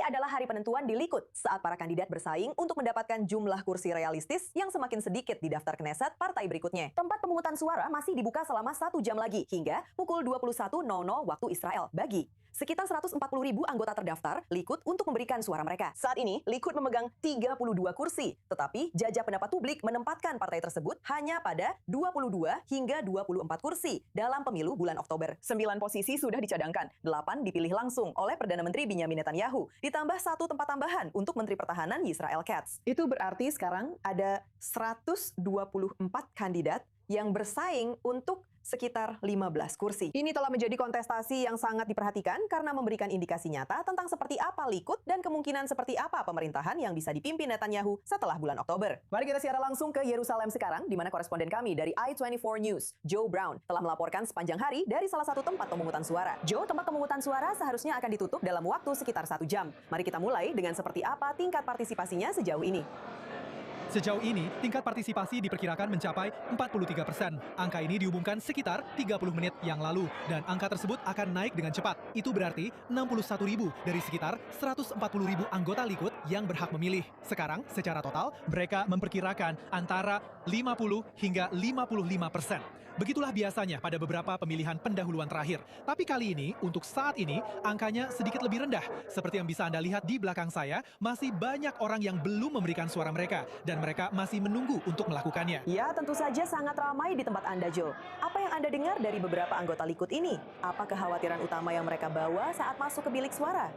adalah hari penentuan di Likud saat para kandidat bersaing untuk mendapatkan jumlah kursi realistis yang semakin sedikit di daftar Knesset partai berikutnya. Tempat pemungutan suara masih dibuka selama 1 jam lagi hingga pukul 21.00 waktu Israel bagi sekitar 140.000 anggota terdaftar Likud untuk memberikan suara mereka. Saat ini, Likud memegang 32 kursi, tetapi jajak pendapat publik menempatkan partai tersebut hanya pada 22 hingga 24 kursi dalam pemilu bulan Oktober. 9 posisi sudah dicadangkan, 8 dipilih langsung oleh Perdana Menteri Binyamin Netanyahu, ditambah 1 tempat tambahan untuk Menteri Pertahanan Yisrael Katz. Itu berarti sekarang ada 124 kandidat yang bersaing untuk sekitar 15 kursi. Ini telah menjadi kontestasi yang sangat diperhatikan karena memberikan indikasi nyata tentang seperti apa Likud dan kemungkinan seperti apa pemerintahan yang bisa dipimpin Netanyahu setelah bulan Oktober. Mari kita siaran langsung ke Yerusalem sekarang, di mana koresponden kami dari I24 News, Joe Brown, telah melaporkan sepanjang hari dari salah satu tempat pemungutan suara. Joe, tempat pemungutan suara seharusnya akan ditutup dalam waktu sekitar 1 jam. Mari kita mulai dengan seperti apa tingkat partisipasinya sejauh ini. Sejauh ini, tingkat partisipasi diperkirakan mencapai 43%. Angka ini diumumkan sekitar 30 menit yang lalu, dan angka tersebut akan naik dengan cepat. Itu berarti 61.000 dari sekitar 140.000 anggota Likud yang berhak memilih. Sekarang, secara total, mereka memperkirakan antara 50 hingga 55%. Begitulah biasanya pada beberapa pemilihan pendahuluan terakhir. Tapi kali ini, untuk saat ini, angkanya sedikit lebih rendah. Seperti yang bisa Anda lihat di belakang saya, masih banyak orang yang belum memberikan suara mereka, dan mereka masih menunggu untuk melakukannya. Ya, tentu saja sangat ramai di tempat Anda, Joe. Apa yang Anda dengar dari beberapa anggota Likud ini? Apa kekhawatiran utama yang mereka bawa saat masuk ke bilik suara?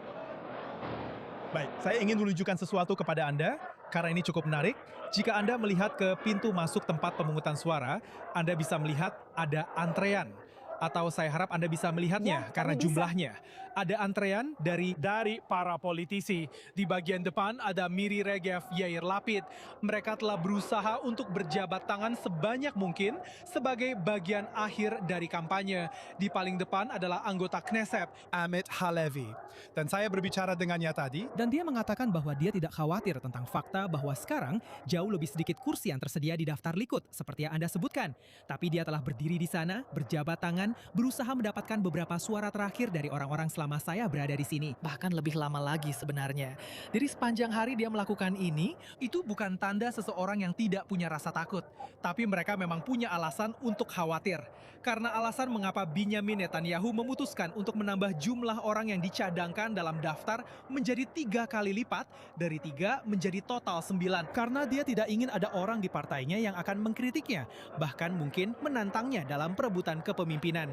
Baik, saya ingin menunjukkan sesuatu kepada Anda, karena ini cukup menarik. Jika Anda melihat ke pintu masuk tempat pemungutan suara, Anda bisa melihat ada antrean. Atau saya harap Anda bisa melihatnya karena jumlahnya. Ada antrean dari para politisi. Di bagian depan ada Miri Regev, Yair Lapid. Mereka telah berusaha untuk berjabat tangan sebanyak mungkin sebagai bagian akhir dari kampanye. Di paling depan adalah anggota Knesset, Amit Halevi. Dan saya berbicara dengannya tadi. Dan dia mengatakan bahwa dia tidak khawatir tentang fakta bahwa sekarang jauh lebih sedikit kursi yang tersedia di daftar Likud, seperti yang Anda sebutkan. Tapi dia telah berdiri di sana, berjabat tangan, berusaha mendapatkan beberapa suara terakhir dari orang-orang selama saya berada di sini. Bahkan lebih lama lagi sebenarnya. Jadi sepanjang hari dia melakukan ini, itu bukan tanda seseorang yang tidak punya rasa takut. Tapi mereka memang punya alasan untuk khawatir. Karena alasan mengapa Binyamin Netanyahu memutuskan untuk menambah jumlah orang yang dicadangkan dalam daftar menjadi 3 kali lipat, dari 3 menjadi total 9. Karena dia tidak ingin ada orang di partainya yang akan mengkritiknya, bahkan mungkin menantangnya dalam perebutan kepemimpinan.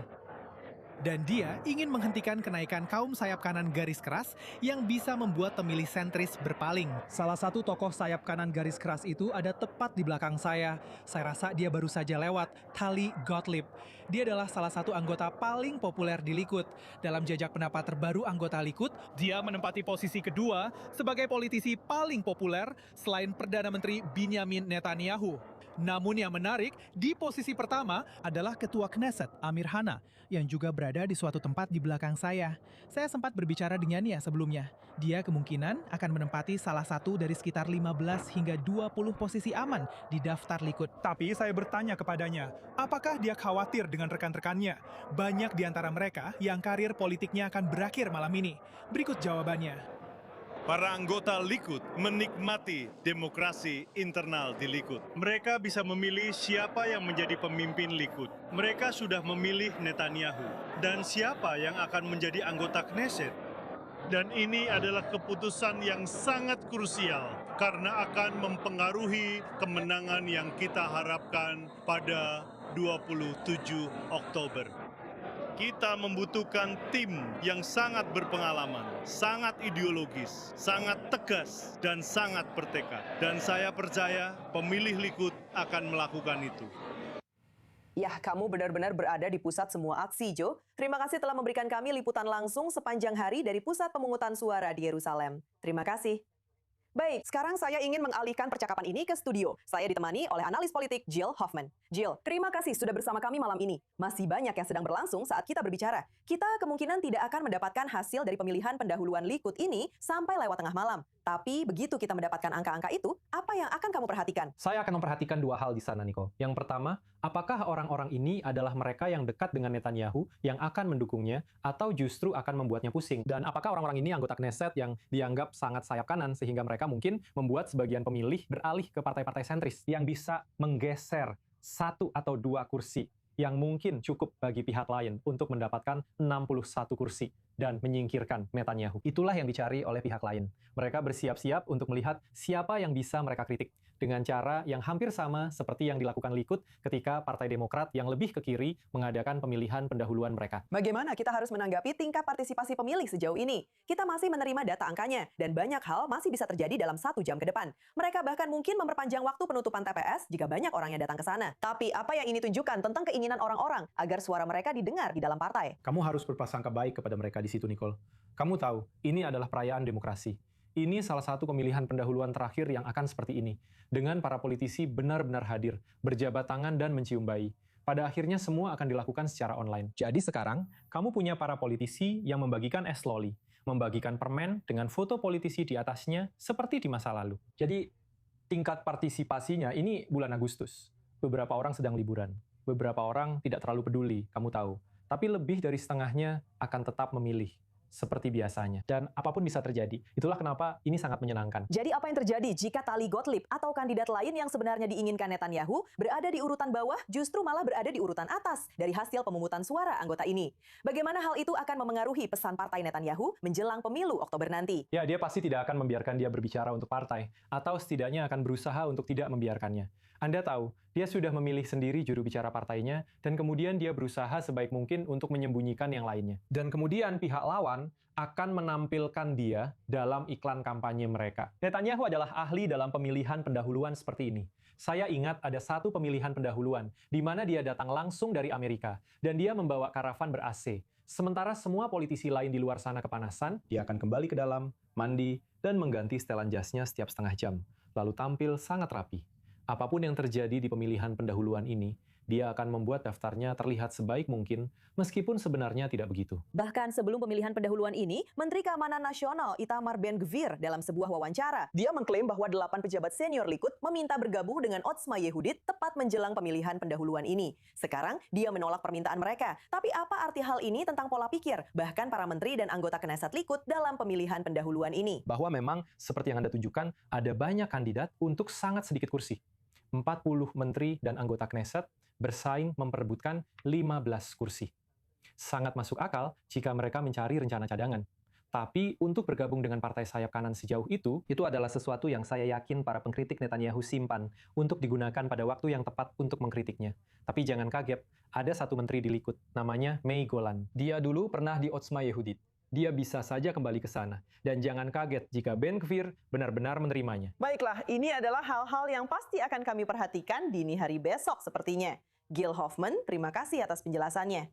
Dan dia ingin menghentikan kenaikan kaum sayap kanan garis keras yang bisa membuat pemilih sentris berpaling. Salah satu tokoh sayap kanan garis keras itu ada tepat di belakang saya. Saya rasa dia baru saja lewat, Tali Gottlieb. Dia adalah salah satu anggota paling populer di Likud. Dalam jajak pendapat terbaru anggota Likud, dia menempati posisi kedua sebagai politisi paling populer selain Perdana Menteri Binyamin Netanyahu. Namun yang menarik, di posisi pertama adalah Ketua Knesset, Amir Hanna, yang juga berada di suatu tempat di belakang saya. Saya sempat berbicara dengannya sebelumnya. Dia kemungkinan akan menempati salah satu dari sekitar 15 hingga 20 posisi aman di daftar Likud. Tapi saya bertanya kepadanya, apakah dia khawatir dengan rekan-rekannya? Banyak di antara mereka yang karir politiknya akan berakhir malam ini. Berikut jawabannya. Para anggota Likud menikmati demokrasi internal di Likud. Mereka bisa memilih siapa yang menjadi pemimpin Likud. Mereka sudah memilih Netanyahu. Dan siapa yang akan menjadi anggota Knesset. Dan ini adalah keputusan yang sangat krusial karena akan mempengaruhi kemenangan yang kita harapkan pada 27 Oktober. Kita membutuhkan tim yang sangat berpengalaman, sangat ideologis, sangat tegas, dan sangat bertekad. Dan saya percaya pemilih Likud akan melakukan itu. Ya, kamu benar-benar berada di pusat semua aksi, Joe. Terima kasih telah memberikan kami liputan langsung sepanjang hari dari pusat pemungutan suara di Yerusalem. Terima kasih. Baik, sekarang saya ingin mengalihkan percakapan ini ke studio. Saya ditemani oleh analis politik Jill Hoffman. Jill, terima kasih sudah bersama kami malam ini. Masih banyak yang sedang berlangsung saat kita berbicara. Kita kemungkinan tidak akan mendapatkan hasil dari pemilihan pendahuluan Likud ini sampai lewat tengah malam. Tapi begitu kita mendapatkan angka-angka itu, apa yang akan kamu perhatikan? Saya akan memperhatikan 2 hal di sana, Niko. Yang pertama, Apakah orang-orang ini adalah mereka yang dekat dengan Netanyahu yang akan mendukungnya atau justru akan membuatnya pusing? Dan apakah orang-orang ini anggota Knesset yang dianggap sangat sayap kanan sehingga mereka mungkin membuat sebagian pemilih beralih ke partai-partai sentris yang bisa menggeser 1 atau 2 kursi yang mungkin cukup bagi pihak lain untuk mendapatkan 61 kursi dan menyingkirkan Netanyahu. Itulah yang dicari oleh pihak lain. Mereka bersiap-siap untuk melihat siapa yang bisa mereka kritik dengan cara yang hampir sama seperti yang dilakukan Likud ketika Partai Demokrat yang lebih ke kiri mengadakan pemilihan pendahuluan mereka. Bagaimana kita harus menanggapi tingkat partisipasi pemilih sejauh ini? Kita masih menerima data angkanya, dan banyak hal masih bisa terjadi dalam 1 jam ke depan. Mereka bahkan mungkin memperpanjang waktu penutupan TPS jika banyak orang yang datang ke sana. Tapi apa yang ini tunjukkan tentang keinginan orang-orang agar suara mereka didengar di dalam partai? Kamu harus berprasangka baik kepada mereka di situ, Nicole. Kamu tahu, ini adalah perayaan demokrasi. Ini salah satu pemilihan pendahuluan terakhir yang akan seperti ini, dengan para politisi benar-benar hadir, berjabat tangan dan mencium bayi. Pada akhirnya semua akan dilakukan secara online. Jadi sekarang, kamu punya para politisi yang membagikan es loli, membagikan permen dengan foto politisi di atasnya seperti di masa lalu. Jadi, tingkat partisipasinya ini bulan Agustus. Beberapa orang sedang liburan, beberapa orang tidak terlalu peduli, kamu tahu. Tapi lebih dari setengahnya akan tetap memilih seperti biasanya. Dan apapun bisa terjadi. Itulah kenapa ini sangat menyenangkan. Jadi apa yang terjadi jika Tali Gottlieb atau kandidat lain yang sebenarnya diinginkan Netanyahu berada di urutan bawah justru malah berada di urutan atas dari hasil pemungutan suara anggota ini? Bagaimana hal itu akan memengaruhi pesan partai Netanyahu menjelang pemilu Oktober nanti? Ya, dia pasti tidak akan membiarkan dia berbicara untuk partai, atau setidaknya akan berusaha untuk tidak membiarkannya. Anda tahu, dia sudah memilih sendiri juru bicara partainya, dan kemudian dia berusaha sebaik mungkin untuk menyembunyikan yang lainnya. Dan kemudian pihak lawan akan menampilkan dia dalam iklan kampanye mereka. Netanyahu adalah ahli dalam pemilihan pendahuluan seperti ini. Saya ingat ada satu pemilihan pendahuluan, di mana dia datang langsung dari Amerika, dan dia membawa karavan ber-AC. Sementara semua politisi lain di luar sana kepanasan, dia akan kembali ke dalam, mandi, dan mengganti setelan jasnya setiap setengah jam, lalu tampil sangat rapi. Apapun yang terjadi di pemilihan pendahuluan ini, dia akan membuat daftarnya terlihat sebaik mungkin, meskipun sebenarnya tidak begitu. Bahkan sebelum pemilihan pendahuluan ini, Menteri Keamanan Nasional Itamar Ben-Gvir dalam sebuah wawancara, dia mengklaim bahwa 8 pejabat senior Likud meminta bergabung dengan Otzma Yehudit tepat menjelang pemilihan pendahuluan ini. Sekarang, dia menolak permintaan mereka. Tapi apa arti hal ini tentang pola pikir, bahkan para menteri dan anggota Knesset Likud dalam pemilihan pendahuluan ini? Bahwa memang, seperti yang Anda tunjukkan, ada banyak kandidat untuk sangat sedikit kursi. 40 menteri dan anggota Knesset bersaing memperebutkan 15 kursi. Sangat masuk akal jika mereka mencari rencana cadangan. Tapi untuk bergabung dengan partai sayap kanan sejauh itu adalah sesuatu yang saya yakin para pengkritik Netanyahu simpan untuk digunakan pada waktu yang tepat untuk mengkritiknya. Tapi jangan kaget, ada satu menteri di Likud, namanya Meir Golan. Dia dulu pernah di Otzma Yehudit. Dia bisa saja kembali ke sana. Dan jangan kaget jika Ben-Gvir benar-benar menerimanya. Baiklah, ini adalah hal-hal yang pasti akan kami perhatikan dini hari besok sepertinya. Gil Hoffman, terima kasih atas penjelasannya.